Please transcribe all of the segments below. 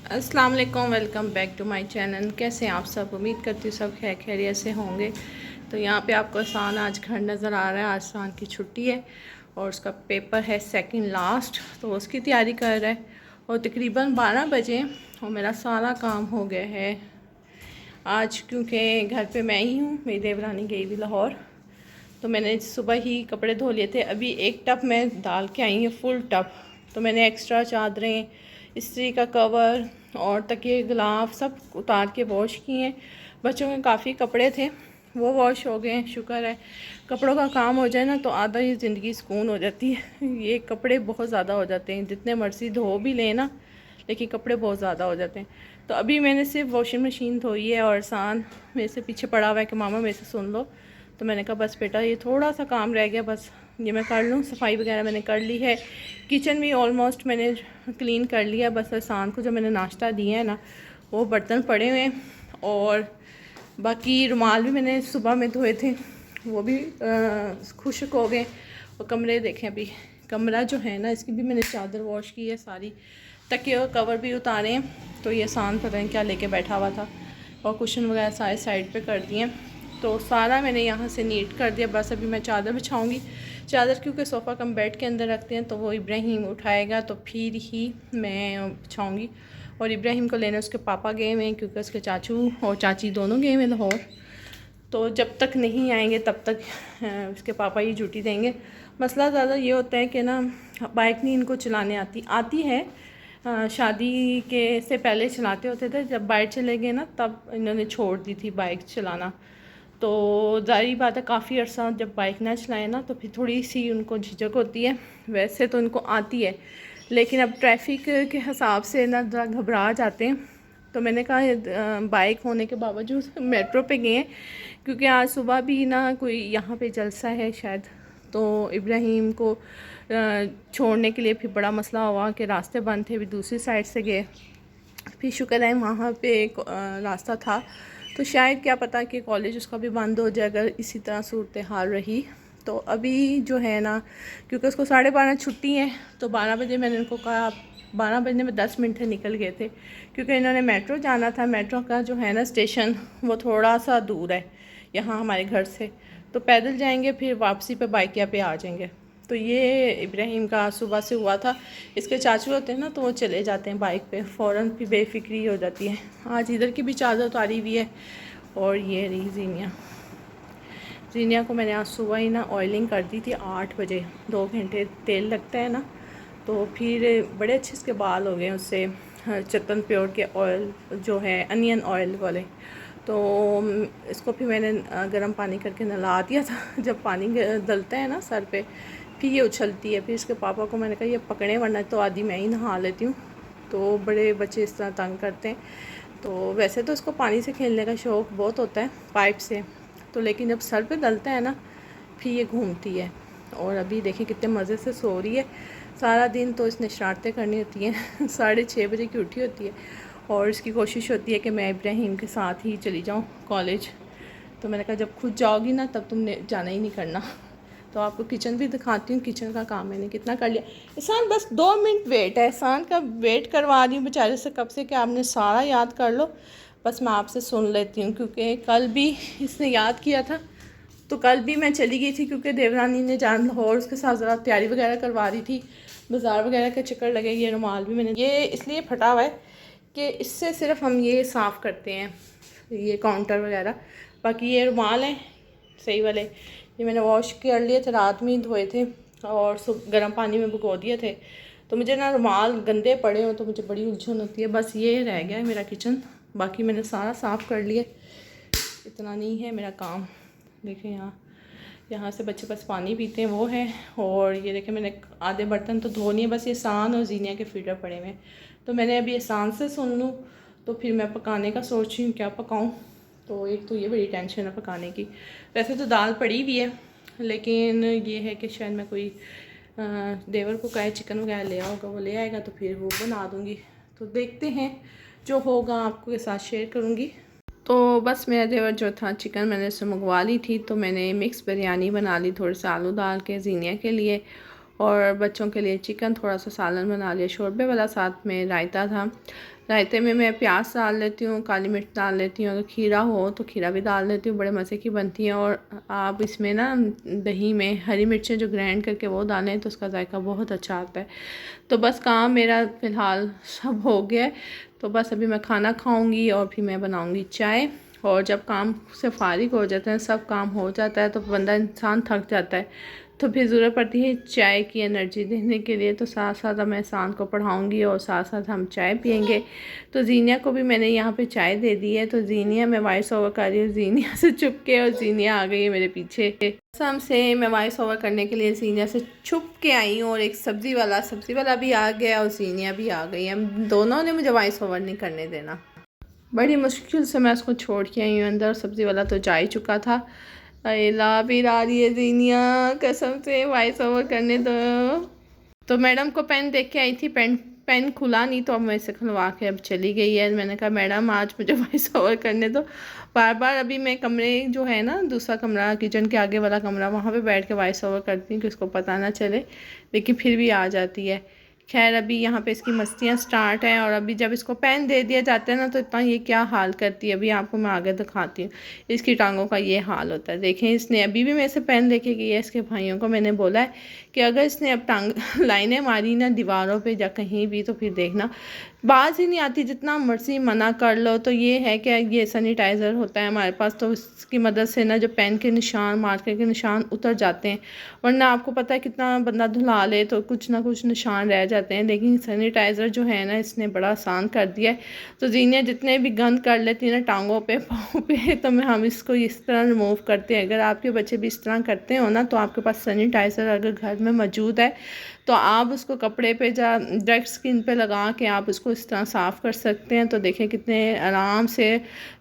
अस्सलाम वालेकुम, welcome back to my channel. कैसे हैं आप सब? उम्मीद करती हूँ सब खैरियत से होंगे। तो यहाँ पे आपको आसान आज घर नज़र आ रहा है। आज आसान की छुट्टी है और उसका पेपर है सेकंड लास्ट, तो उसकी तैयारी कर रहा है। और तकरीबन 12 बजे और मेरा सारा काम हो गया है आज, क्योंकि घर पे मैं ही हूँ, मेरी देवरानी गई भी लाहौर। तो मैंने सुबह ही कपड़े धो लिए थे। अभी एक टब मैं डाल के आई हूँ, फुल टब। तो मैंने एक्स्ट्रा चादरें, इस्त्री का कवर और तकिए गिलाफ सब उतार के वॉश किए हैं। बच्चों के काफ़ी कपड़े थे, वो वॉश हो गए हैं। शुक्र है, कपड़ों का काम हो जाए ना तो आधा ही ज़िंदगी सुकून हो जाती है। ये कपड़े बहुत ज़्यादा हो जाते हैं, जितने मर्जी धो भी लें ना, लेकिन कपड़े बहुत ज़्यादा हो जाते हैं। तो अभी मैंने सिर्फ वॉशिंग मशीन धोई है और आसान मेरे से पीछे पड़ा हुआ है कि मामा मेरे से सुन लो। तो मैंने कहा बस बेटा ये थोड़ा सा काम रह गया, बस ये मैं कर लूँ। सफाई वगैरह मैंने कर ली है, किचन भी ऑलमोस्ट मैंने क्लीन कर लिया। बस आसान को जो मैंने नाश्ता दिया है ना, वो बर्तन पड़े हुए हैं। और बाकी रुमाल भी मैंने सुबह में धोए थे, वो भी खुश्क हो गए। और कमरे देखें, अभी कमरा जो है ना, इसकी भी मैंने चादर वॉश की है सारी, तकिए और कवर भी उतारे हैं। तो ये आसान पता नहीं क्या लेके बैठा हुआ था, और कुशन वगैरह सारे साइड पे कर दिए। तो सारा मैंने यहाँ से नीट कर दिया। बस अभी मैं चादर बिछाऊंगी। चादर क्योंकि सोफ़ा कम बेड के अंदर रखते हैं, तो वो इब्राहिम उठाएगा तो फिर ही मैं बिछाऊंगी। और इब्राहिम को लेने उसके पापा गए हुए हैं, क्योंकि उसके चाचू और चाची दोनों गए हुए लाहौर। तो जब तक नहीं आएंगे तब तक उसके पापा ही ड्यूटी देंगे। मसला ज़्यादा ये होता है कि ना, बाइक नहीं इनको चलाने आती है। शादी के से पहले चलाते होते थे, जब बाइक चले गए ना तब इन्होंने छोड़ दी थी बाइक चलाना। तो ज़ाहिर बात है, काफ़ी अर्सा जब बाइक ना चलाए ना तो फिर थोड़ी सी उनको झिझक होती है। वैसे तो उनको आती है, लेकिन अब ट्रैफिक के हिसाब से ना ज़रा घबरा जाते हैं। तो मैंने कहा बाइक होने के बावजूद मेट्रो पे गए हैं, क्योंकि आज सुबह भी ना कोई यहाँ पे जलसा है शायद। तो इब्राहिम को छोड़ने के लिए फिर बड़ा मसला हुआ कि रास्ते बंद थे, भी दूसरी साइड से गए। फिर शुक्र है वहाँ पे एक रास्ता था, तो शायद क्या पता कि कॉलेज उसका भी बंद हो जाए अगर इसी तरह सूरत हाल रही। तो अभी जो है ना, क्योंकि उसको 12:30 छुट्टी है, तो 12 बजे मैंने उनको कहा, 12 बजने में 10 मिनट से निकल गए थे, क्योंकि इन्होंने मेट्रो जाना था। मेट्रो का जो है ना स्टेशन, वो थोड़ा सा दूर है यहाँ हमारे घर से। तो पैदल जाएंगे, फिर वापसी पे बाइक या पे आ जाएंगे। तो ये इब्राहिम का सुबह से हुआ था। इसके चाचू होते हैं ना, तो वो चले जाते हैं बाइक पे, फ़ौरन भी बेफिक्री हो जाती है। आज इधर की भी चादर उतारी हुई है। और ये रही जीनिया को मैंने आज सुबह ही ना ऑयलिंग कर दी थी 8 बजे। 2 घंटे तेल लगता है ना, तो फिर बड़े अच्छे इसके बाल हो गए उससे। चतन प्योर के ऑयल जो है, अनियन ऑयल वाले। तो इसको फिर मैंने गर्म पानी करके नला दिया था। जब पानी डलता है ना सर पे, फिर ये उछलती है। फिर इसके पापा को मैंने कहा ये पकड़े, वरना तो आधी मैं ही नहा लेती हूँ। तो बड़े बच्चे इस तरह तंग करते हैं। तो वैसे तो इसको पानी से खेलने का शौक़ बहुत होता है, पाइप से। तो लेकिन जब सर पे डलता है ना, फिर ये घूमती है। और अभी देखिए कितने मज़े से सो रही है। सारा दिन तो इसने शरारतें करनी होती हैं। 6:30 बजे की उठी होती है, और इसकी कोशिश होती है कि मैं इब्राहिम के साथ ही चली जाऊँ कॉलेज। तो मैंने कहा जब खुद जाओगी ना तब तुमने जाना ही नहीं करना। तो आपको किचन भी दिखाती हूँ। किचन का काम मैंने कितना कर लिया। एहसान बस 2 मिनट वेट है। एहसान का वेट करवा रही हूँ बेचारे से कब से कि आपने सारा याद कर लो, बस मैं आपसे सुन लेती हूँ। क्योंकि कल भी इसने याद किया था, तो कल भी मैं चली गई थी, क्योंकि देवरानी ने जान लाहौर, उसके साथ ज़रा तैयारी वगैरह करवा रही थी, बाज़ार वगैरह के चक्कर लगे। ये रुमाल भी मैंने ये इसलिए फटा हुआ है कि इससे सिर्फ हम ये साफ़ करते हैं, ये काउंटर वगैरह। बाकी ये रुमाल है सही वाले, ये मैंने वॉश कर लिए थे, रात में ही धोए थे और गर्म पानी में भिगो दिए थे। तो मुझे ना रुमाल गंदे पड़े हो तो मुझे बड़ी उलझन होती है। बस ये रह गया है मेरा किचन, बाकी मैंने सारा साफ़ कर लिया। इतना नहीं है मेरा काम। देखें यहाँ से बच्चे बस पानी पीते हैं, वो है। और ये देखें मैंने आधे बर्तन तो धो लिए, बस ये एहसान और जीनिया के फीडर पड़े हुए हैं। तो मैंने अभी एहसान से सुन लूँ तो फिर मैं पकाने का सोच रही हूँ क्या पकाऊँ। तो एक तो ये बड़ी टेंशन है पकाने की। वैसे तो दाल पड़ी हुई है, लेकिन ये है कि शायद मैं कोई देवर को कहे चिकन वगैरह ले आओगा, वो ले आएगा तो फिर वो बना दूँगी। तो देखते हैं, जो होगा आपको के साथ शेयर करूँगी। तो बस मेरा देवर जो था, चिकन मैंने उससे मंगवा ली थी, तो मैंने मिक्स बिरयानी बना ली थोड़े से आलू डाल के जीनिया के लिए, और बच्चों के लिए चिकन, थोड़ा सा सालन बना लिया शोरबे वाला, साथ में रायता था। रायते में मैं प्याज डाल लेती हूँ, काली मिर्च डाल लेती हूँ, अगर खीरा हो तो खीरा भी डाल लेती हूँ, बड़े मज़े की बनती है। और आप इसमें ना दही में हरी मिर्चें जो ग्राइंड करके वो डालें तो उसका जायका बहुत अच्छा आता है। तो बस काम मेरा फ़िलहाल सब हो गया है, तो बस अभी मैं खाना खाऊंगी और फिर मैं बनाऊंगी चाय। और जब काम से फारिग हो जाते हैं, सब काम हो जाता है, तो बंदा इंसान थक जाता है, तो फिर ज़रूरत पड़ती है चाय की एनर्जी देने के लिए। तो साथ साथ मैं शान को पढ़ाऊंगी और साथ साथ हम चाय पियेंगे। तो जीनिया को भी मैंने यहाँ पे चाय दे दी है। तो जीनिया, मैं वॉइस ओवर कर रही हूँ जीनिया से छुप के, और जीनिया आ गई है मेरे पीछे। कसम से मैं वॉइस ओवर करने के लिए जीनिया से छुप के आई हूँ, और एक सब्ज़ी वाला भी आ गया और जीनिया भी आ गई है। हम दोनों ने मुझे वॉइस ओवर नहीं करने देना। बड़ी मुश्किल से मैं उसको छोड़ के आई हूँ अंदर। सब्ज़ी वाला तो जा ही चुका था। अला फिर आ रही है जीनिया, कसम से वॉइस ओवर करने दो। तो मैडम को पेन देख के आई थी, पेन खुला नहीं, तो अब मैं इसे खुलवा के अब चली गई है। मैंने कहा मैडम आज मुझे वॉइस ओवर करने दो। बार बार अभी मैं कमरे जो है ना, दूसरा कमरा किचन के आगे वाला कमरा, वहाँ पे बैठ के वॉइस ओवर करती हूँ कि उसको पता ना चले, लेकिन फिर भी आ जाती है। खैर अभी यहाँ पे इसकी मस्तियाँ स्टार्ट हैं, और अभी जब इसको पेन दे दिया जाता है ना, तो इतना ये क्या हाल करती है। अभी आपको मैं आगे दिखाती हूँ। इसकी टांगों का ये हाल होता है। देखें, इसने अभी भी मेरे से पेन लेके गई है। इसके भाइयों को मैंने बोला है कि अगर इसने अब टांग लाइनें मारी ना दीवारों पे या कहीं भी, तो फिर देखना बाज ही नहीं आती, जितना मर्जी मना कर लो। तो ये है कि ये सैनिटाइज़र होता है हमारे पास, तो इसकी मदद से ना जो पेन के निशान, मार्कर के निशान उतर जाते हैं। वरना आपको पता है कितना बंदा धुला ले तो कुछ ना कुछ निशान रह जाते हैं, लेकिन सैनिटाइज़र जो है ना, इसने बड़ा आसान कर दिया है। तो जीनिया जितने भी गंद कर लेती है ना टांगों पे, पाँव पे, तो हम इसको इस तरह रिमूव करते हैं। अगर आपके बच्चे भी इस तरह करते हो ना, तो आपके पास सैनिटाइज़र अगर घर में मौजूद है, तो आप उसको कपड़े पे या डायरेक्ट स्किन पे लगा के आप उसको इस तरह साफ़ कर सकते हैं। तो देखें कितने आराम से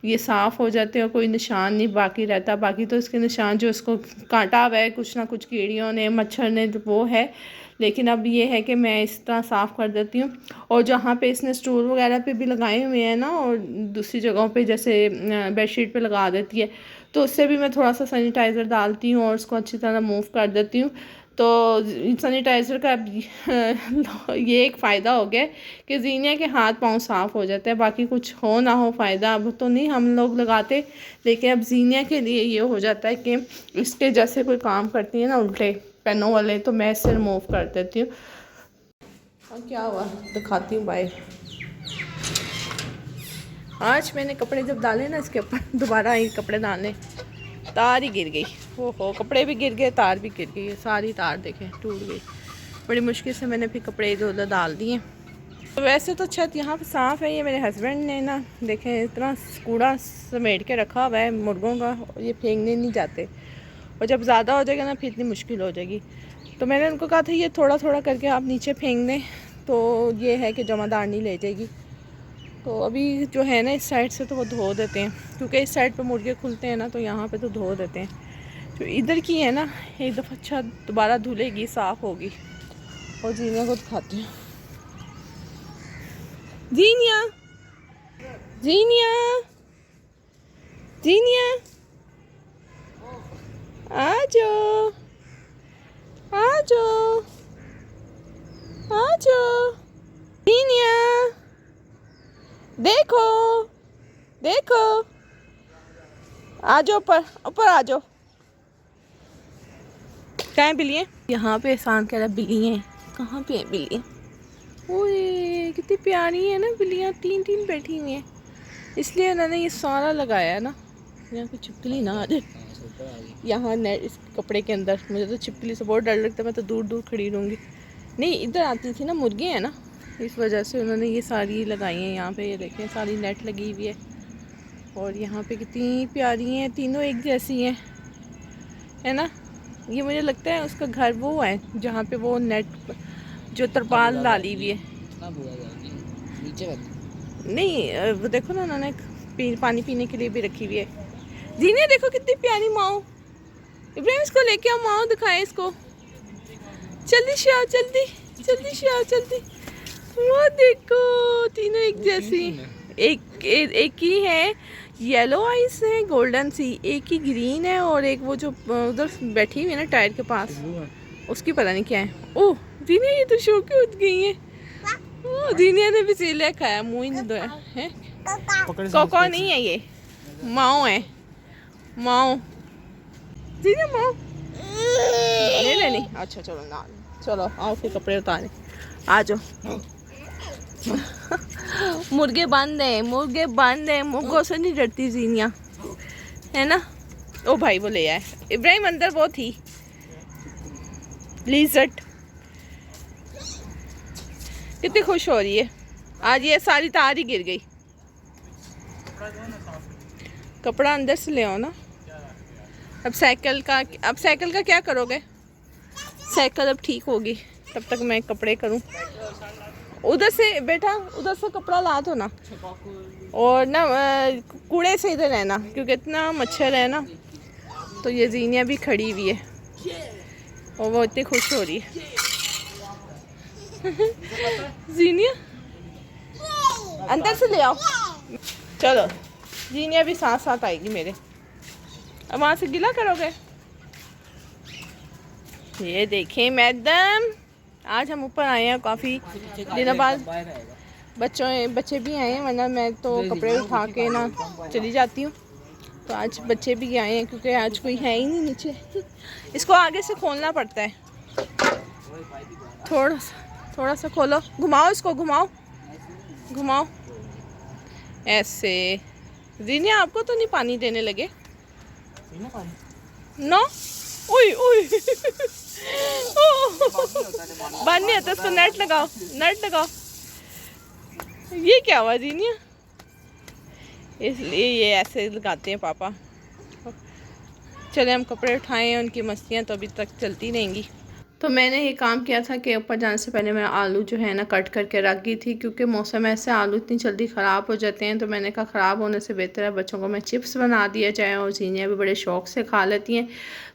ये साफ़ हो जाते हैं, कोई निशान नहीं बाकी रहता। बाकी तो इसके निशान जो इसको काटा हुआ है कुछ ना कुछ कीड़ियों ने, मच्छर ने, वो है। लेकिन अब ये है कि मैं इस तरह साफ़ कर देती हूँ। और जहाँ पे इसने स्टूल वगैरह पे भी लगाए हुए हैं ना, और दूसरी जगहों पे जैसे बेडशीट पे लगा देती है, तो उससे भी मैं थोड़ा सा सैनिटाइज़र डालती हूँ और उसको अच्छी तरह मूव कर देती हूँ। तो सैनिटाइज़र का ये एक फ़ायदा हो गया कि जीनिया के हाथ पांव साफ़ हो जाते हैं। बाकी कुछ हो ना हो फ़ायदा अब तो नहीं हम लोग लगाते, लेकिन अब जीनिया के लिए ये हो जाता है कि इसके जैसे कोई काम करती है ना उल्टे पेनों वाले, तो मैं इसे रिमूव कर देती हूँ। और क्या हुआ दिखाती हूँ, बाय। आज मैंने कपड़े जब डाले ना इसके ऊपर, दोबारा ये कपड़े डालने, तार ही गिर गई। ओहो, कपड़े भी गिर गए, तार भी गिर गई, सारी तार देखें टूट गई। बड़ी मुश्किल से मैंने फिर कपड़े इधर उधर डाल दिए। तो वैसे तो छत यहाँ पे साफ़ है। ये मेरे हस्बैंड ने ना देखें इतना कूड़ा समेट के रखा हुआ है मुर्गों का, ये फेंकने नहीं जाते, और जब ज़्यादा हो जाएगा ना फिर इतनी मुश्किल हो जाएगी। तो मैंने उनको कहा था ये थोड़ा थोड़ा करके आप नीचे फेंक दें, तो ये है कि जमादार नहीं ले जाएगी। तो अभी जो है ना इस साइड से तो वो धो देते हैं, क्योंकि इस साइड पे मुर्गे खुलते हैं ना, तो यहाँ पे तो धो देते हैं। जो इधर की है ना, एक दफ़ा अच्छा दोबारा धुलेगी, साफ़ होगी। और जीनिया को दिखाती हूँ। जीनिया, जीनिया, जीनिया, आ जाओ, आ जाओ, आ जाओ। जीनिया, देखो देखो, आ जाओ, ऊपर ऊपर आ जाओ। कहाँ है बिल्ली? यहाँ पे एहसान कह रहा बिल्ली हैं। कहाँ पे है बिल्ली? ओए कितनी प्यारी है ना बिल्लियाँ, तीन तीन बैठी हुई हैं। इसलिए उन्होंने ये सारा लगाया है ना, यहाँ पे छिपकली ना आ जाए। यहाँ नेट इस कपड़े के अंदर, मुझे तो छिपकली से बहुत डर लगता है, मैं तो दूर दूर खड़ी रहूँगी। नहीं, इधर आती थी ना, मुर्गे हैं ना, इस वजह से उन्होंने ये सारी लगाई हैं। यहाँ पे ये देखें सारी नेट लगी हुई है। और यहाँ पे कितनी प्यारी हैं, तीनों एक जैसी हैं, है ना। ये मुझे लगता है उसका घर वो है जहाँ पे वो नेट जो तरपाल डाली हुई है। नहीं वो देखो ना, उन्होंने पानी पीने के लिए भी रखी हुई है। जीने देखो कितनी प्यारी माओ। इब्राहिम इसको लेके आओ, माओ दिखाए इसको। जल्दी से आओ, जल्दी जल्दी से आओ, जल्दी। वो देखो तीनों एक जैसी। एक ही है येलो आइस है, गोल्डन सी, एक ही ग्रीन है, और एक वो जो उधर बैठी हुई है ना टायर के पास, उसकी पता नहीं क्या है। ओह जीने ये तो शो के उठ गई है। जीनिया ने भी सीले खाया, मुँह ही नहीं धोया है। कोको नहीं है ये, माओ है, माओ। जीनिया माओ ले लेनी। अच्छा चलो ना, चलो आओ फिर कपड़े उतारे, आ जाओ। मुर्गे बंद है, मुर्गे बंद है, मुर्गों से नहीं डरती जीनिया, है ना। ओ भाई वो ले आए इब्राहिम, अंदर वो थी लिज़र्ड। कितनी खुश हो रही है आज, ये सारी तार ही गिर गई। कपड़ा अंदर से ले आओ ना। अब साइकिल का क्या करोगे? साइकिल अब ठीक होगी, तब तक मैं कपड़े करूं। उधर से बेटा, उधर से कपड़ा ला दो ना, और ना कूड़े से इधर रहना, क्योंकि इतना मच्छर है ना। तो ये जीनिया भी खड़ी हुई है और वो इतनी खुश हो रही है। जीनिया अंदर से ले आओ, चलो। जीनिया भी साथ साथ आएगी मेरे। अब वहाँ से गिला करोगे? ये देखें मैडम, आज हम ऊपर आए हैं काफ़ी दिनों बाद। बच्चे भी आए हैं, वरना मैं तो कपड़े उठा के ना चली जाती हूँ। तो आज बच्चे भी आए हैं क्योंकि आज कोई है ही नहीं नीचे। इसको आगे से खोलना पड़ता है, थोड़ा सा खोलो, घुमाओ इसको, घुमाओ ऐसे। जीनिया आपको तो नहीं पानी देने लगे नो? ओए बंद नहीं होता, इसको नेट लगाओ। ये क्या हुआ जीनिया? इसलिए ये ऐसे लगाते हैं पापा। चले हम कपड़े उठाएं, उनकी मस्तियाँ तो अभी तक चलती रहेंगी। तो मैंने ये काम किया था कि ऊपर जाने से पहले मैं आलू जो है ना कट करके रख गई थी, क्योंकि मौसम ऐसे आलू इतनी जल्दी ख़राब हो जाते हैं। तो मैंने कहा ख़राब होने से बेहतर है बच्चों को मैं चिप्स बना दिया जाए, और जीनिया भी बड़े शौक़ से खा लेती हैं।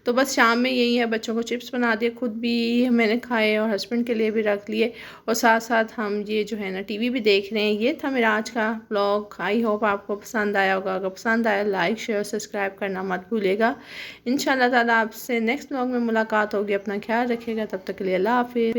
तो बस शाम में यही है, बच्चों को चिप्स बना दिए, खुद भी मैंने खाए और हस्बैंड के लिए भी रख लिए। और साथ साथ हम ये जो है ना टीवी भी देख रहे हैं। ये था मेरा आज का व्लॉग। आई होप आपको पसंद आया होगा। अगर पसंद आया लाइक शेयर सब्सक्राइब करना मत भूलिएगा। इंशाल्लाह ताला आपसे नेक्स्ट व्लॉग में मुलाकात होगी। अपना ख्याल रखिएगा, तब तक के लिए अल्लाह हाफिज़।